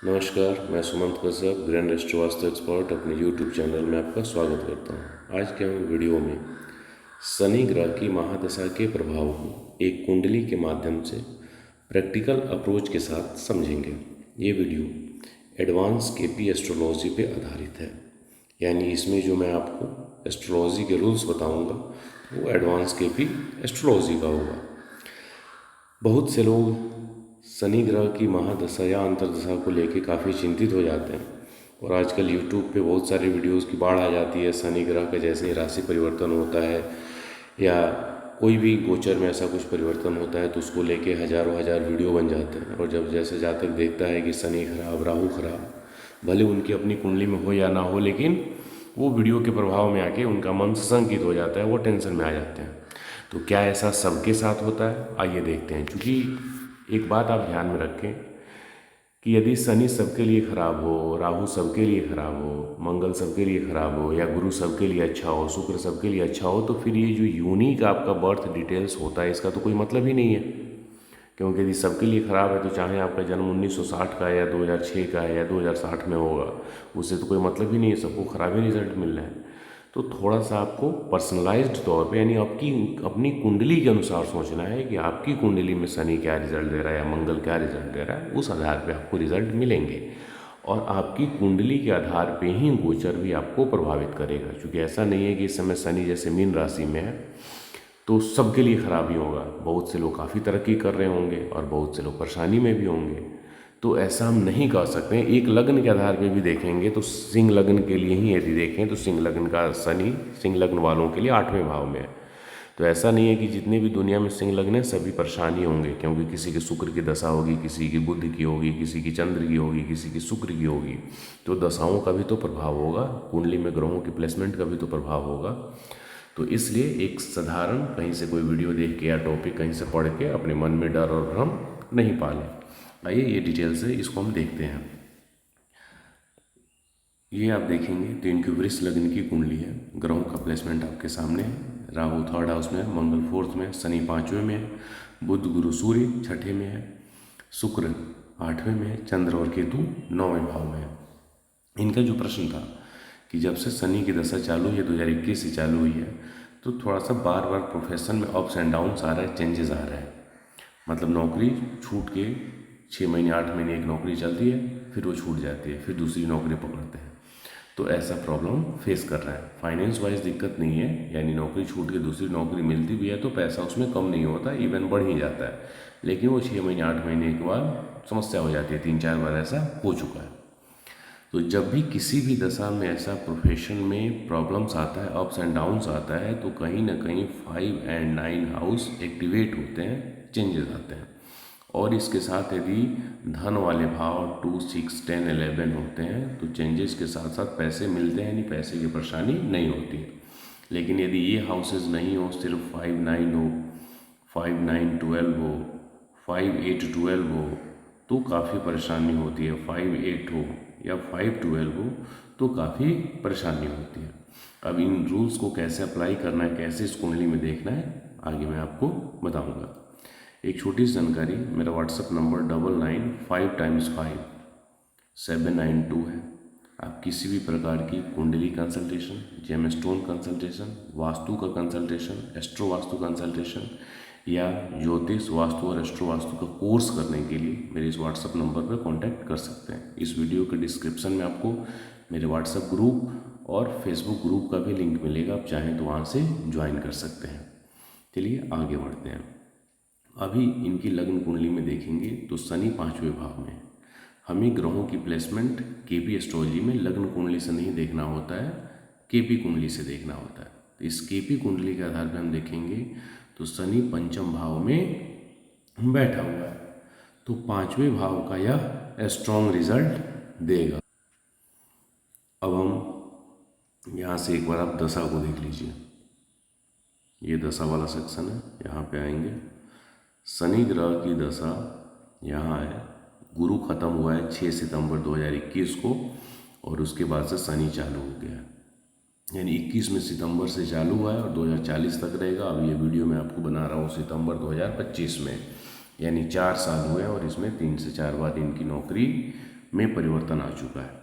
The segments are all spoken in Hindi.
नमस्कार, मैं सुमंत कश्यप ग्रैंड एस्ट्रोवास्तु एक्सपर्ट अपने यूट्यूब चैनल में आपका स्वागत करता हूँ। आज के हम वीडियो में शनि ग्रह की महादशा के प्रभाव को एक कुंडली के माध्यम से प्रैक्टिकल अप्रोच के साथ समझेंगे। ये वीडियो एडवांस केपी एस्ट्रोलॉजी पे आधारित है, यानी इसमें जो मैं आपको एस्ट्रोलॉजी के रूल्स बताऊंगा वो एडवांस केपी एस्ट्रोलॉजी का होगा। बहुत से लोग शनि ग्रह की महादशा या अंतर्दशा को लेकर काफ़ी चिंतित हो जाते हैं और आजकल यूट्यूब पे बहुत सारे वीडियोस की बाढ़ आ जाती है। शनि ग्रह का जैसे ही राशि परिवर्तन होता है या कोई भी गोचर में ऐसा कुछ परिवर्तन होता है तो उसको लेके हज़ारों हज़ार वीडियो बन जाते हैं। और जब जैसे जातक देखता है कि शनि खराब, राहु खराब, भले उनकी अपनी कुंडली में हो या ना हो, लेकिन वो वीडियो के प्रभाव में आके उनका मन संकित हो जाता है, वो टेंशन में आ जाते हैं। तो क्या ऐसा सबके साथ होता है? आइए देखते हैं। क्योंकि एक बात आप ध्यान में रखें कि यदि शनि सबके लिए खराब हो, राहु सबके लिए खराब हो, मंगल सबके लिए खराब हो या गुरु सबके लिए अच्छा हो, शुक्र सबके लिए अच्छा हो, तो फिर ये जो यूनिक आपका बर्थ डिटेल्स होता है इसका तो कोई मतलब ही नहीं है। क्योंकि यदि सबके लिए ख़राब है तो चाहे आपका जन्म 1960 का है या 2006 का है या 2060 में होगा, उससे तो कोई मतलब ही नहीं है, सबको ख़राब ही रिजल्ट मिल रहा है। तो थोड़ा सा आपको पर्सनलाइज्ड तौर पे, यानी आपकी अपनी कुंडली के अनुसार सोचना है कि आपकी कुंडली में शनि क्या रिजल्ट दे रहा है या मंगल क्या रिजल्ट दे रहा है, उस आधार पे आपको रिजल्ट मिलेंगे। और आपकी कुंडली के आधार पे ही गोचर भी आपको प्रभावित करेगा। क्योंकि ऐसा नहीं है कि इस समय शनि जैसे मीन राशि में है तो सबके लिए खराब ही होगा। बहुत से लोग काफ़ी तरक्की कर रहे होंगे और बहुत से लोग परेशानी में भी होंगे। तो ऐसा हम नहीं कह सकते हैं। एक लग्न के आधार पे भी देखेंगे तो सिंह लग्न के लिए ही यदि देखें तो सिंह लग्न का शनि सिंह लग्न वालों के लिए 8वें भाव में है। तो ऐसा नहीं है कि जितने भी दुनिया में सिंह लग्न है सभी परेशानी होंगे, क्योंकि किसी के शुक्र की दशा होगी, किसी की बुध की होगी, किसी की चंद्र की होगी, किसी की शुक्र की होगी। तो दशाओं का भी तो प्रभाव होगा, कुंडली में ग्रहों की प्लेसमेंट का भी तो प्रभाव होगा। तो इसलिए एक साधारण कहीं से कोई वीडियो देख के या टॉपिक कहीं से पढ़ के अपने मन में डर और भ्रम नहीं पालें। आइए ये डिटेल से इसको हम देखते हैं। ये आप देखेंगे तो इनकी वृष लग्न की कुंडली है। ग्रहों का प्लेसमेंट आपके सामने है। राहु 3rd हाउस में है, मंगल 4th में है, शनि 5वें में है, बुध गुरु सूर्य 6ठे में है, शुक्र 8वें में है, चंद्र और केतु 9वें भाव में है। इनका जो प्रश्न था कि जब से शनि की दशा चालू हुई है, 2021 से चालू हुई है, तो थोड़ा सा बार बार प्रोफेशन में अप्स एंड डाउन्स आ रहा है, चेंजेस आ रहा है। मतलब नौकरी छूट के 6 महीने 8 महीने एक नौकरी चलती है, फिर वो छूट जाती है, फिर दूसरी नौकरी पकड़ते हैं। तो ऐसा प्रॉब्लम फेस कर रहा है। फाइनेंस वाइज दिक्कत नहीं है, यानी नौकरी छूट के दूसरी नौकरी मिलती भी है तो पैसा उसमें कम नहीं होता, इवन बढ़ ही जाता है। लेकिन वो 6 महीने 8 महीने के बाद समस्या हो जाती है। 3-4 बार ऐसा हो चुका है। तो जब भी किसी भी दशा में ऐसा प्रोफेशन में प्रॉब्लम्स आता है, अप्स एंड डाउन्स आता है, तो कहीं ना कहीं 5 एंड 9 हाउस एक्टिवेट होते हैं, चेंजेस आते हैं। और इसके साथ यदि धन वाले भाव 2, 6, 10, 11 होते हैं तो चेंजेस के साथ साथ पैसे मिलते हैं, यानी पैसे की परेशानी नहीं होती है। लेकिन यदि ये हाउसेज नहीं हो, सिर्फ 5, 9 हो, 5, 9, 12 हो, 5, 8, 12 हो, तो काफ़ी परेशानी होती है। 5, 8 हो या 5, 12 हो तो काफ़ी परेशानी होती है। अब इन रूल्स को कैसे अप्लाई करना है, कैसे इस कुंडली में देखना है, आगे मैं आपको बताऊंगा। एक छोटी सी जानकारी, मेरा व्हाट्सअप नंबर 9955 है। आप किसी भी प्रकार की कुंडली consultation, gemstone consultation, vastu का कंसल्टेशन, एस्ट्रो वास्तु कंसल्टेशन या ज्योतिष वास्तु और एस्ट्रो वास्तु का कोर्स करने के लिए मेरे इस व्हाट्सअप नंबर पर कांटेक्ट कर सकते हैं। इस वीडियो के डिस्क्रिप्शन में आपको मेरे व्हाट्सअप ग्रुप और फेसबुक ग्रुप का भी लिंक मिलेगा, आप चाहें तो वहाँ से ज्वाइन कर सकते हैं। चलिए आगे बढ़ते हैं। अभी इनकी लग्न कुंडली में देखेंगे तो शनि 5वें भाव में। हमें ग्रहों की प्लेसमेंट केपी एस्ट्रोलॉजी में लग्न कुंडली से नहीं देखना होता है, केपी कुंडली से देखना होता है। तो इस केपी कुंडली के आधार पर हम देखेंगे तो शनि 5म भाव में बैठा हुआ है, तो 5वें भाव का यह स्ट्रॉन्ग रिजल्ट देगा। अब हम यहाँ से एक बार आप दशा को देख लीजिए। ये दशा वाला सेक्शन है, यहाँ पे आएंगे। शनि ग्रह की दशा यहाँ है। गुरु खत्म हुआ है 6 सितंबर 2021 को और उसके बाद से शनि चालू हो गया है, यानी 21 में सितंबर से चालू हुआ है और 2040 तक रहेगा। अब ये वीडियो मैं आपको बना रहा हूँ सितंबर 2025 में, यानी 4 साल हुए हैं और इसमें 3 से 4 बार इनकी नौकरी में परिवर्तन आ चुका है।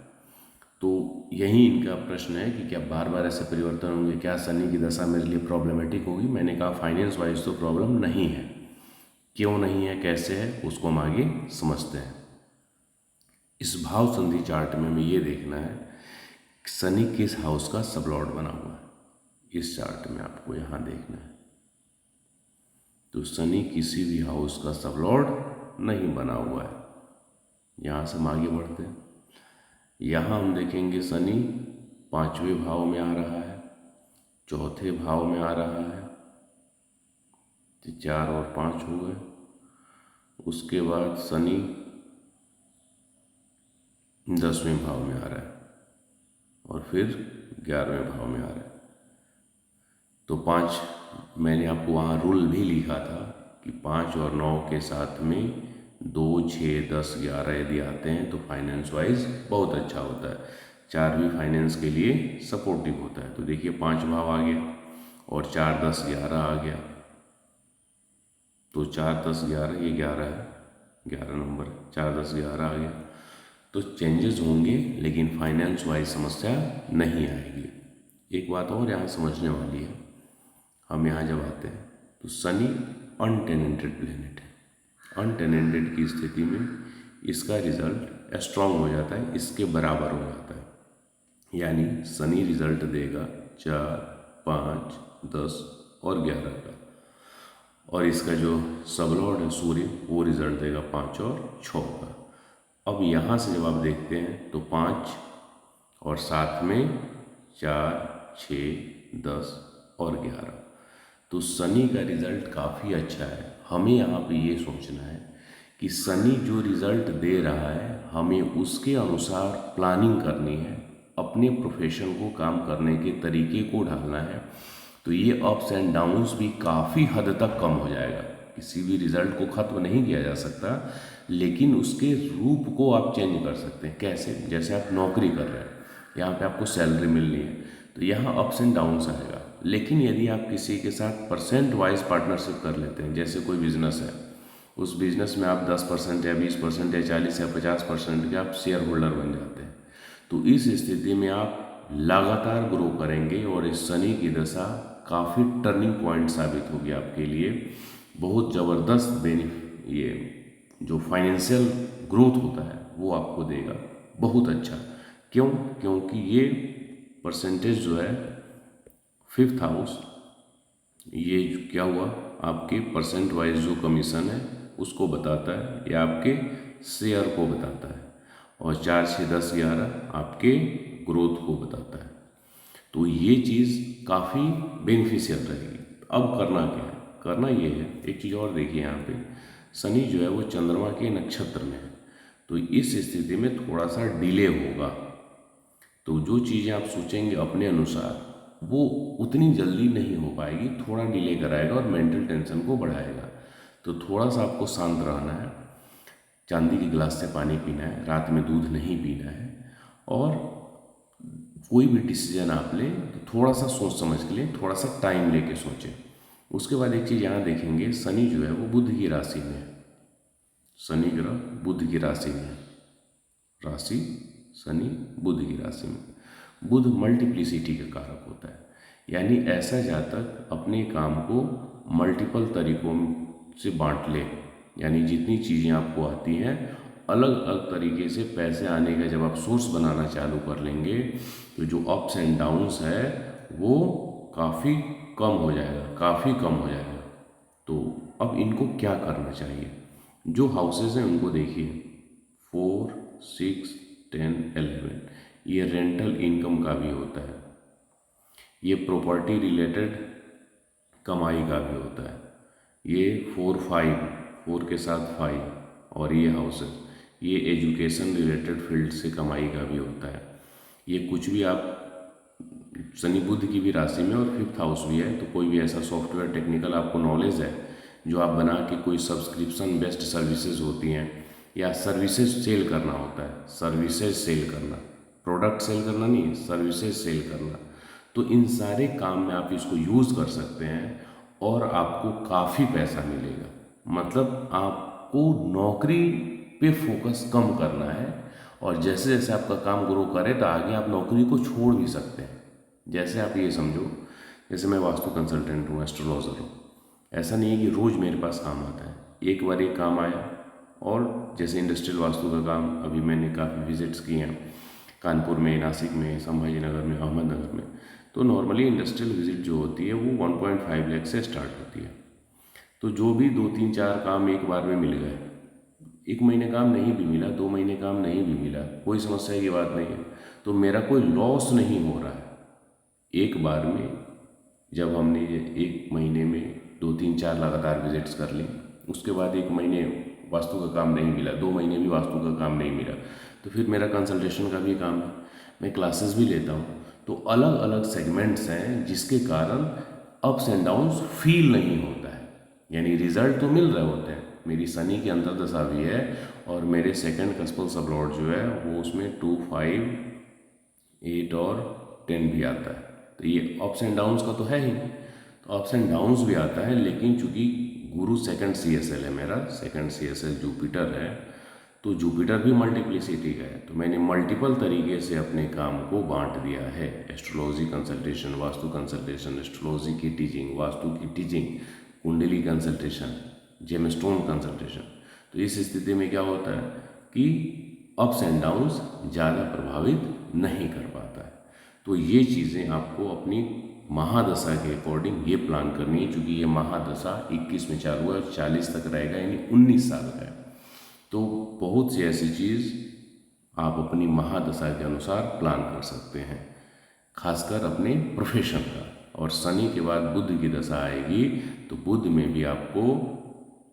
तो यही इनका प्रश्न है कि क्या बार बार ऐसे परिवर्तन होंगे, क्या शनि की दशा मेरे लिए प्रॉब्लमेटिक होगी। मैंने कहा फाइनेंस वाइज तो प्रॉब्लम नहीं है। क्यों नहीं है, कैसे है, उसको हम आगे समझते हैं। इस भाव संधि चार्ट में हमें ये देखना है शनि किस हाउस का सबलॉर्ड बना हुआ है। इस चार्ट में आपको यहाँ देखना है। तो शनि किसी भी हाउस का सबलॉर्ड नहीं बना हुआ है। यहाँ से हम आगे बढ़ते हैं। यहाँ हम देखेंगे शनि 5वें भाव में आ रहा है, 4थे भाव में आ रहा है। तो 4 और 5 हो गए। उसके बाद शनि 10वें भाव में आ रहा है और फिर 11वें भाव में आ रहा है। तो 5 मैंने आपको वहाँ रूल भी लिखा था कि 5 और 9 के साथ में 2, 6, 10, 11 यदि आते हैं तो फाइनेंस वाइज बहुत अच्छा होता है। 4 भी फाइनेंस के लिए सपोर्टिव होता है। तो देखिए 5 भाव आ गया और 4, 10, 11 आ गया। तो 4, 10, 11 ये 11 है, 11 नंबर, 4, 10, 11 आ गया। तो चेंजेस होंगे लेकिन फाइनेंस वाइज समस्या नहीं आएगी। एक बात और यहाँ समझने वाली है। हम यहाँ जब आते हैं तो शनि अनटेनेंटेड प्लेनेट है। अनटेनेंटेड की स्थिति में इसका रिजल्ट स्ट्रांग हो जाता है, इसके बराबर हो जाता है। यानी शनि रिजल्ट देगा 4, 5, 10 और 11 का, और इसका जो सबलॉर्ड है सूर्य वो रिजल्ट देगा 5 और 6 का। अब यहाँ से जब आप देखते हैं तो 5 और साथ में 4, 6, 10 और 11। तो शनि का रिजल्ट काफ़ी अच्छा है। हमें यहाँ पे ये सोचना है कि शनि जो रिजल्ट दे रहा है हमें उसके अनुसार प्लानिंग करनी है, अपने प्रोफेशन को काम करने के तरीके को ढालना है। तो ये अप्स एंड डाउन्स भी काफ़ी हद तक कम हो जाएगा। किसी भी रिजल्ट को ख़त्म नहीं किया जा सकता, लेकिन उसके रूप को आप चेंज कर सकते हैं। कैसे? जैसे आप नौकरी कर रहे हैं, यहाँ पे आपको सैलरी मिलनी है तो यहाँ अप्स एंड डाउन्स आएगा। लेकिन यदि आप किसी के साथ परसेंट वाइज पार्टनरशिप कर लेते हैं, जैसे कोई बिजनेस है, उस बिजनेस में आप 10% या 20% या 40 या 50% के आप शेयर होल्डर बन जाते हैं, तो इस स्थिति में आप लगातार ग्रो करेंगे और इस शनि की दशा काफ़ी टर्निंग पॉइंट साबित होगी आपके लिए। बहुत ज़बरदस्त ये जो फाइनेंशियल ग्रोथ होता है वो आपको देगा, बहुत अच्छा। क्यों? क्योंकि ये परसेंटेज जो है 5th हाउस, ये क्या हुआ आपके परसेंट वाइज जो कमीशन है उसको बताता है या आपके शेयर को बताता है, और 4, 6, 10, 11 आपके ग्रोथ को बताता है। तो ये चीज़ काफ़ी बेनिफिशियल रहेगी। अब करना क्या है? करना ये है, एक चीज़ और देखिए, यहाँ पे शनि जो है वो चंद्रमा के नक्षत्र में है, तो इस स्थिति में थोड़ा सा डिले होगा। तो जो चीज़ें आप सोचेंगे अपने अनुसार वो उतनी जल्दी नहीं हो पाएगी, थोड़ा डिले कराएगा और मेंटल टेंशन को बढ़ाएगा। तो थोड़ा सा आपको शांत रहना है, चांदी के गिलास से पानी पीना है, रात में दूध नहीं पीना है, और कोई भी डिसीजन आप लें तो थोड़ा सा सोच समझ के लें, थोड़ा सा टाइम लेके सोचें। उसके बाद एक चीज़ यहाँ देखेंगे, शनि जो है वो बुध की राशि में है। शनि ग्रह बुध की राशि में है, राशि शनि बुध की राशि में। बुध मल्टीप्लिसिटी का कारक होता है, यानी ऐसा जातक अपने काम को मल्टीपल तरीकों से बांट ले, यानी जितनी चीज़ें आपको आती हैं अलग अलग तरीके से पैसे आने का जब आप सोर्स बनाना चालू कर लेंगे तो जो अप्स एंड डाउन्स है वो काफ़ी कम हो जाएगा, काफ़ी कम हो जाएगा। तो अब इनको क्या करना चाहिए? जो हाउसेज हैं उनको देखिए, 4, 6, 10, 11, ये रेंटल इनकम का भी होता है, ये प्रॉपर्टी रिलेटेड कमाई का भी होता है। ये 4, 5, 4 के साथ 5 और ये हाउसेज, ये एजुकेशन रिलेटेड फील्ड से कमाई का भी होता है। ये कुछ भी आप शनि बुध की भी राशि में और 5th हाउस भी है, तो कोई भी ऐसा सॉफ्टवेयर टेक्निकल आपको नॉलेज है जो आप बना के कोई सब्सक्रिप्शन बेस्ड सर्विसेज होती हैं, या सर्विसेज सेल करना होता है, सर्विसेज सेल करना, प्रोडक्ट सेल करना नहीं, सर्विसेज सेल करना, तो इन सारे काम में आप इसको यूज़ कर सकते हैं और आपको काफ़ी पैसा मिलेगा। मतलब आपको नौकरी पे फोकस कम करना है और जैसे जैसे आपका काम ग्रो करे तो आगे आप नौकरी को छोड़ भी सकते हैं। जैसे आप ये समझो, जैसे मैं वास्तु कंसल्टेंट हूँ, एस्ट्रोलॉजर हूँ। ऐसा नहीं है कि रोज़ मेरे पास काम आता है, एक बार एक काम आया। और जैसे इंडस्ट्रियल वास्तु का काम अभी मैंने काफ़ी विजिट्स किए हैं, कानपुर में, नासिक में, संभाजी नगर में, अहमदनगर में। तो नॉर्मली इंडस्ट्रियल विजिट जो होती है वो 1.5 लाख से स्टार्ट होती है। तो जो भी 2 3 4 काम एक बार में मिल गए, एक महीने काम नहीं भी मिला, 2 महीने काम नहीं भी मिला, कोई समस्या की बात नहीं है। तो मेरा कोई लॉस नहीं हो रहा है। एक बार में जब हमने ये एक महीने में 2 3 4 लगातार विजिट्स कर ली, उसके बाद एक महीने वास्तु का काम नहीं मिला, 2 महीने भी वास्तु का काम नहीं मिला, तो फिर मेरा कंसल्टेशन का भी काम है, मैं क्लासेस भी लेता हूँ। तो अलग अलग सेगमेंट्स हैं जिसके कारण अप्स एंड डाउन्स फील नहीं होता है, यानी रिजल्ट तो मिल रहे होते हैं। मेरी शनि की अंतर्दशा भी है और मेरे सेकंड कस्पल सबलॉर्ड जो है वो उसमें 2 5 8 और 10 भी आता है। तो ये अप्स एंड डाउन्स का तो है ही, तो अप्स एंड डाउन्स भी आता है। लेकिन चूंकि गुरु सेकंड CSL है, मेरा सेकंड CSL जुपिटर है, तो जुपिटर भी मल्टीप्लिसिटी का है। तो मैंने मल्टीपल तरीके से अपने काम को बांट दिया है। Astrology consultation, vastu consultation, astrology की टीचिंग, वास्तु की टीचिंग, कुंडली कंसल्टेशन, जेमस्टोन कंसल्टेशन। तो इस स्थिति में क्या होता है कि अप्स एंड डाउन्स ज़्यादा प्रभावित नहीं कर पाता है। तो ये चीज़ें आपको अपनी महादशा के अकॉर्डिंग ये प्लान करनी है, क्योंकि ये महादशा 21 में चालू है और 40 तक रहेगा, यानी 19 साल का है। तो बहुत सी ऐसी चीज़ आप अपनी महादशा के अनुसार प्लान कर सकते हैं, खासकर अपने प्रोफेशन का। और शनि के बाद बुध की दशा आएगी, तो बुध में भी आपको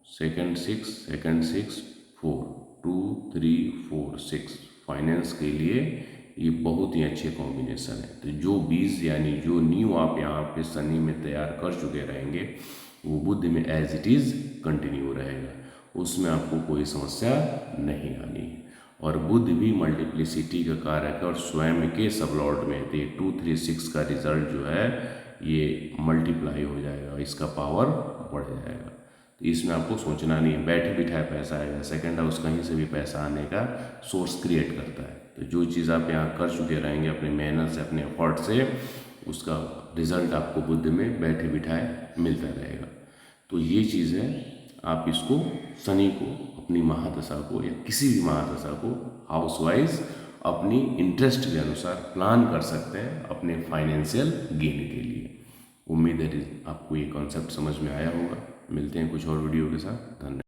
सेकंड सिक्स 4 2 3 4 6 फाइनेंस के लिए ये बहुत ही अच्छे कॉम्बिनेशन है। तो जो बीज यानी जो न्यू आप यहाँ पे शनि में तैयार कर चुके रहेंगे, वो बुध में एज इट इज़ कंटिन्यू रहेगा, उसमें आपको कोई समस्या नहीं आनी है। और बुध भी मल्टीप्लिसिटी का कारक है और स्वयं के सबलॉर्ड में, तो 2 3 6 का रिजल्ट जो है ये मल्टीप्लाई हो जाएगा, इसका पावर बढ़ जाएगा। तो इसमें आपको सोचना नहीं है, बैठे बिठाए पैसा आएगा। सेकंड हाउस कहीं से भी पैसा आने का सोर्स क्रिएट करता है। तो जो चीज़ आप यहाँ कर चुके रहेंगे अपनी मेहनत से, अपने एफर्ट से, उसका रिजल्ट आपको बुद्ध में बैठे बिठाए मिलता रहेगा। तो ये चीज़ है, आप इसको शनि को अपनी महादशा को या किसी भी महादशा को हाउस वाइज अपनी इंटरेस्ट के अनुसार प्लान कर सकते हैं अपने फाइनेंशियल गेन के लिए। उम्मीद है आपको ये कॉन्सेप्ट समझ में आया होगा। मिलते हैं कुछ और वीडियो के साथ। धन्यवाद।